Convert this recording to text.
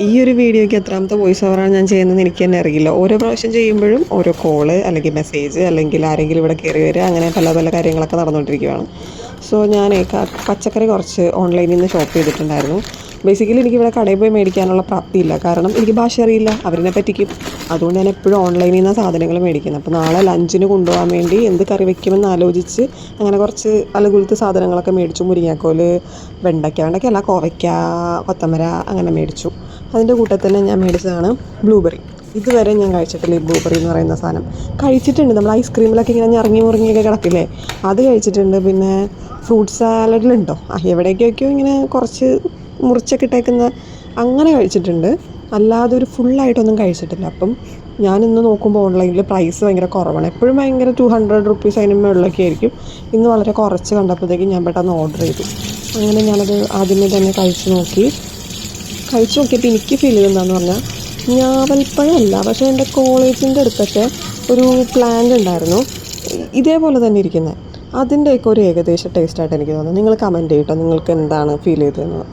ഈ ഒരു വീഡിയോയ്ക്ക് എത്രാമത്തെ വോയിസ് ഓവറാണ് ഞാൻ ചെയ്യുന്നതെന്ന് എനിക്ക് തന്നെ അറിയില്ല. ഓരോ പ്രാവശ്യം ചെയ്യുമ്പോഴും ഓരോ കോള് അല്ലെങ്കിൽ മെസ്സേജ് അല്ലെങ്കിൽ ആരെങ്കിലും ഇവിടെ കയറി വരിക, അങ്ങനെ പല പല കാര്യങ്ങളൊക്കെ നടന്നുകൊണ്ടിരിക്കുകയാണ്. സോ ഞാൻ പച്ചക്കറി കുറച്ച് ഓൺലൈനിൽ നിന്ന് ഷോപ്പ് ചെയ്തിട്ടുണ്ടായിരുന്നു. ബേസിക്കലി എനിക്കിവിടെ കടയിൽ പോയി മേടിക്കാനുള്ള പ്രാപ്തിയില്ല, കാരണം എനിക്ക് ഭാഷ അറിയില്ല, അവരിനെ പറ്റിക്കും. അതുകൊണ്ട് ഞാൻ എപ്പോഴും ഓൺലൈനിൽ നിന്ന് സാധനങ്ങൾ മേടിക്കുന്നത്. അപ്പോൾ നാളെ ലഞ്ചിന് കൊണ്ടുപോകാൻ വേണ്ടി എന്ത് കറി വയ്ക്കുമെന്ന് ആലോചിച്ച് അങ്ങനെ കുറച്ച് അലകുലത്തെ സാധനങ്ങളൊക്കെ മേടിച്ചു. മുരിങ്ങാക്കോല്, വെണ്ടയ്ക്കല്ല, കോവയ്ക്ക, കൊത്തമര അങ്ങനെ മേടിച്ചു. അതിൻ്റെ കൂട്ടത്തിൽ ഞാൻ മേടിച്ചതാണ് ബ്ലൂബെറി. ഇതുവരെ ഞാൻ കഴിച്ചിട്ടില്ല ഈ ബ്ലൂബെറി എന്ന് പറയുന്ന സാധനം. കഴിച്ചിട്ടുണ്ട്, നമ്മൾ ഐസ്ക്രീമിലൊക്കെ ഇങ്ങനെ ഞറങ്ങി മുറങ്ങിയൊക്കെ കിടക്കില്ലേ, അത് കഴിച്ചിട്ടുണ്ട്. പിന്നെ ഫ്രൂട്ട് സാലഡിലുണ്ടോ എവിടേക്കൊക്കെയോ ഇങ്ങനെ കുറച്ച് മുറിച്ചൊക്കെ ഇട്ടേക്കുന്ന അങ്ങനെ കഴിച്ചിട്ടുണ്ട്. അല്ലാതെ ഒരു ഫുള്ളായിട്ടൊന്നും കഴിച്ചിട്ടില്ല. അപ്പം ഞാനിന്ന് നോക്കുമ്പോൾ ഓൺലൈനിൽ പ്രൈസ് ഭയങ്കര കുറവാണ്. എപ്പോഴും ഭയങ്കര 200 റുപ്പീസ് അതിന് മുകളിലൊക്കെ ആയിരിക്കും. ഇന്ന് വളരെ കുറച്ച് കണ്ടപ്പോഴത്തേക്കും ഞാൻ പെട്ടെന്ന് ഓർഡർ ചെയ്തു. അങ്ങനെ ഞാനത് ആദ്യമേ തന്നെ കഴിച്ചു നോക്കിയപ്പോൾ എനിക്ക് ഫീൽ ചെയ്തെന്താണെന്ന് പറഞ്ഞാൽ, ഞാവൽപ്പഴമല്ല, പക്ഷേ എൻ്റെ കോളേജിൻ്റെ അടുത്തൊക്കെ ഒരു പ്ലാന്റ് ഉണ്ടായിരുന്നു ഇതേപോലെ തന്നെ ഇരിക്കുന്നത്. അതിൻ്റെയൊക്കെ ഒരു ഏകദേശം ടേസ്റ്റായിട്ട് എനിക്ക് തോന്നുന്നു. നിങ്ങൾ കമൻറ്റ് ചെയ്യട്ടോ, നിങ്ങൾക്ക് എന്താണ് ഫീൽ ചെയ്തതെന്ന്.